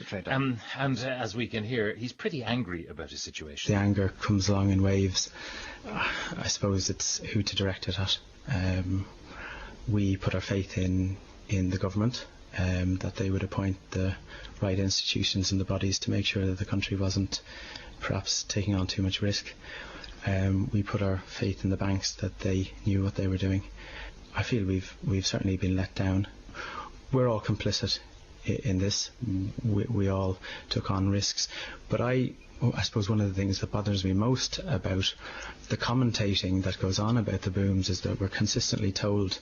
trade. And as we can hear, he's pretty angry about his situation. The anger comes along in waves. I suppose it's who to direct it at. We put our faith in the government, that they would appoint the right institutions and the bodies to make sure that the country wasn't perhaps taking on too much risk. We put our faith in the banks, that they knew what they were doing. I feel we've certainly been let down. We're all complicit in this. We all took on risks. But I suppose one of the things that bothers me most about the commentating that goes on about the booms is that we're consistently told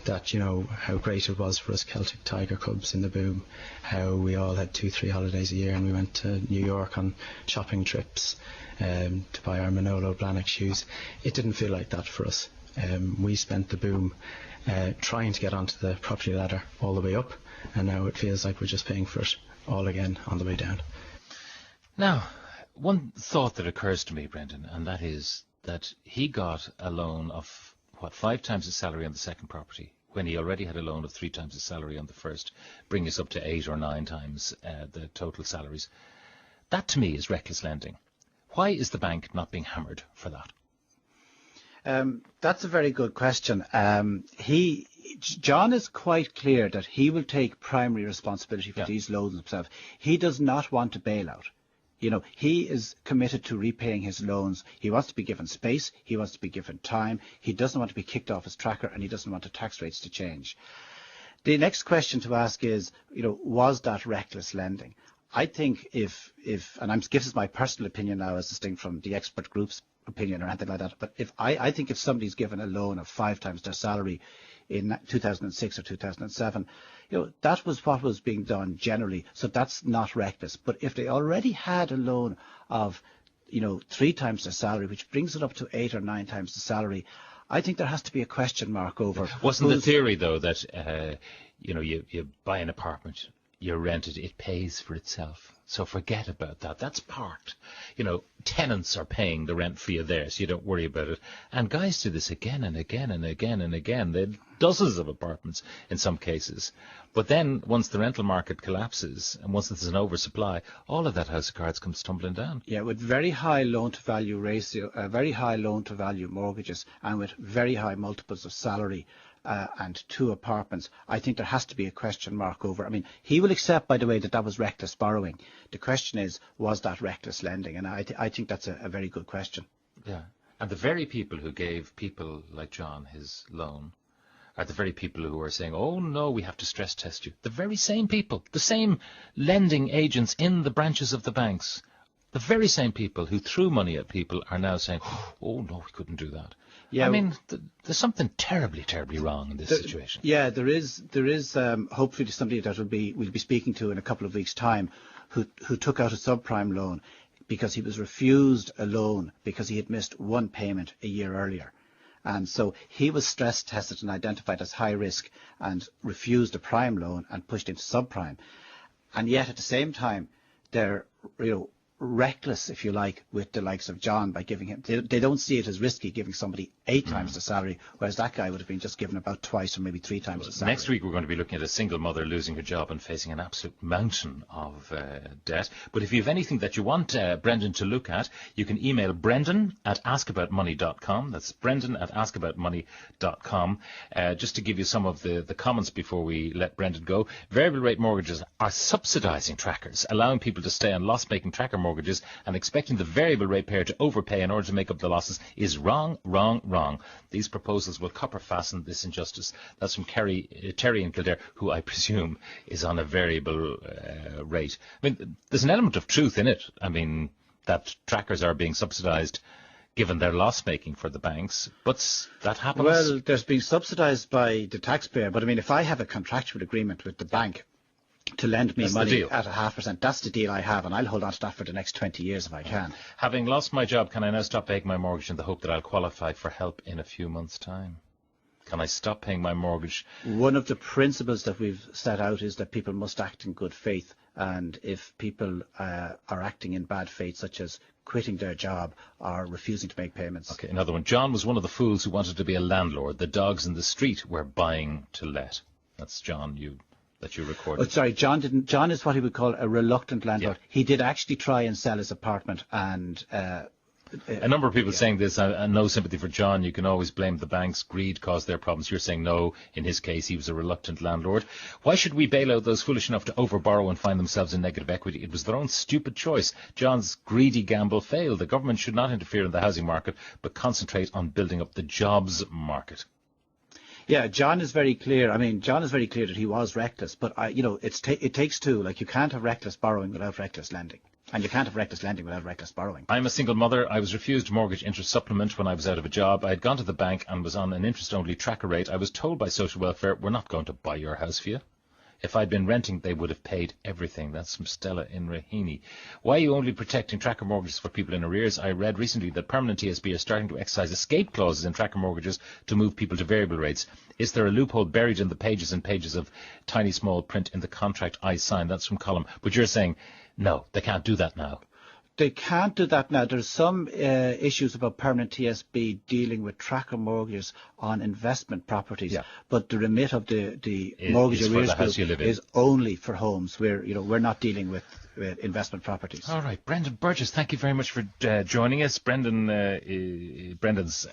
that, you know, how great it was for us Celtic Tiger Cubs in the boom, how we all had 2-3 holidays a year and we went to New York on shopping trips to buy our Manolo Blahnik shoes. It didn't feel like that for us. We spent the boom trying to get onto the property ladder all the way up, and now it feels like we're just paying for it all again on the way down. Now, one thought that occurs to me, Brendan, and that is that he got a loan of, 5 times his salary on the second property, when he already had a loan of 3 times his salary on the first, bringing us up to 8 or 9 times the total salaries. That, to me, is reckless lending. Why is the bank not being hammered for that? That's a very good question. John is quite clear that he will take primary responsibility for these loans himself. He does not want a bailout. You know, he is committed to repaying his loans. He wants to be given space. He wants to be given time. He doesn't want to be kicked off his tracker, and he doesn't want the tax rates to change. The next question to ask is, you know, was that reckless lending? I think if and this is my personal opinion now as distinct from the expert group's opinion or anything like that, but I think if somebody's given a loan of 5 times their salary in 2006 or 2007, you know, that was what was being done generally, so that's not reckless. But if they already had a loan of, you know, 3 times their salary, which brings it up to 8 or 9 times the salary, I think there has to be a question mark over. Wasn't the theory, though, that you know, you buy an apartment, you rent it, it pays for itself. So forget about that. That's parked. You know, tenants are paying the rent for you there, so you don't worry about it. And guys do this again and again and again and again. They had dozens of apartments in some cases. But then once the rental market collapses and once there's an oversupply, all of that house of cards comes tumbling down. Yeah, with very high loan-to-value ratio, very high loan-to-value mortgages, and with very high multiples of salary, and 2 apartments, I think there has to be a question mark over. I mean, he will accept, by the way, that that was reckless borrowing. The question is, was that reckless lending? And I think that's a very good question. Yeah, and the very people who gave people like John his loan are the very people who are saying, oh no, we have to stress test you. The very same people, the same lending agents in the branches of the banks, the very same people who threw money at people are now saying, oh no, we couldn't do that. Yeah, I mean, there's something terribly, terribly wrong in this situation. Yeah, there is hopefully somebody that we'll be speaking to in a couple of weeks' time who took out a subprime loan because he was refused a loan because he had missed 1 payment a year earlier. And so he was stress tested and identified as high risk and refused a prime loan and pushed into subprime. And yet at the same time, they're, you know, reckless, if you like, with the likes of John by giving him. They don't see it as risky giving somebody 8 times the salary, whereas that guy would have been just given about twice or maybe 3 times the salary. Next week we're going to be looking at a single mother losing her job and facing an absolute mountain of debt. But if you have anything that you want Brendan to look at, you can email brendan@askaboutmoney.com. That's brendan@askaboutmoney.com. Just to give you some of the comments before we let Brendan go. Variable rate mortgages are subsidising trackers, allowing people to stay on loss-making tracker mortgages, and expecting the variable rate payer to overpay in order to make up the losses is wrong, wrong, wrong. These proposals will copper fasten this injustice. That's from Terry in Kildare, who I presume is on a variable rate. I mean, there's an element of truth in it. I mean, that trackers are being subsidised given their loss-making for the banks, but that happens. Well, there's being subsidised by the taxpayer, but I mean, if I have a contractual agreement with the bank to lend me money at 0.5%. That's the deal I have, and I'll hold on to that for the next 20 years if I can. Having lost my job, can I now stop paying my mortgage in the hope that I'll qualify for help in a few months' time? Can I stop paying my mortgage? One of the principles that we've set out is that people must act in good faith, and if people are acting in bad faith, such as quitting their job or refusing to make payments. Okay, another one. John was one of the fools who wanted to be a landlord. The dogs in the street were buying to let. That's John. You that you recorded. Oh, sorry, John didn't. John is what he would call a reluctant landlord. Yeah. He did actually try and sell his apartment, and a number of people saying this, and no sympathy for John. You can always blame the banks. Greed caused their problems. You're saying no. In his case, he was a reluctant landlord. Why should we bail out those foolish enough to overborrow and find themselves in negative equity? It was their own stupid choice. John's greedy gamble failed. The government should not interfere in the housing market, but concentrate on building up the jobs market. Yeah, John is very clear. I mean, John is very clear that he was reckless, but it takes two. Like, you can't have reckless borrowing without reckless lending, and you can't have reckless lending without reckless borrowing. I'm a single mother. I was refused mortgage interest supplement when I was out of a job. I had gone to the bank and was on an interest-only tracker rate. I was told by social welfare, we're not going to buy your house for you. If I'd been renting, they would have paid everything. That's from Stella in Raheny. Why are you only protecting tracker mortgages for people in arrears? I read recently that permanent TSB are starting to exercise escape clauses in tracker mortgages to move people to variable rates. Is there a loophole buried in the pages and pages of tiny small print in the contract I signed? That's from Column. But you're saying, no, they can't do that now. They can't do that now. There's some issues about permanent TSB dealing with tracker mortgages on investment properties, but the remit of the mortgage arrears group is only for homes. We're not dealing with investment properties. All right, Brendan Burgess, thank you very much for joining us. Brendan's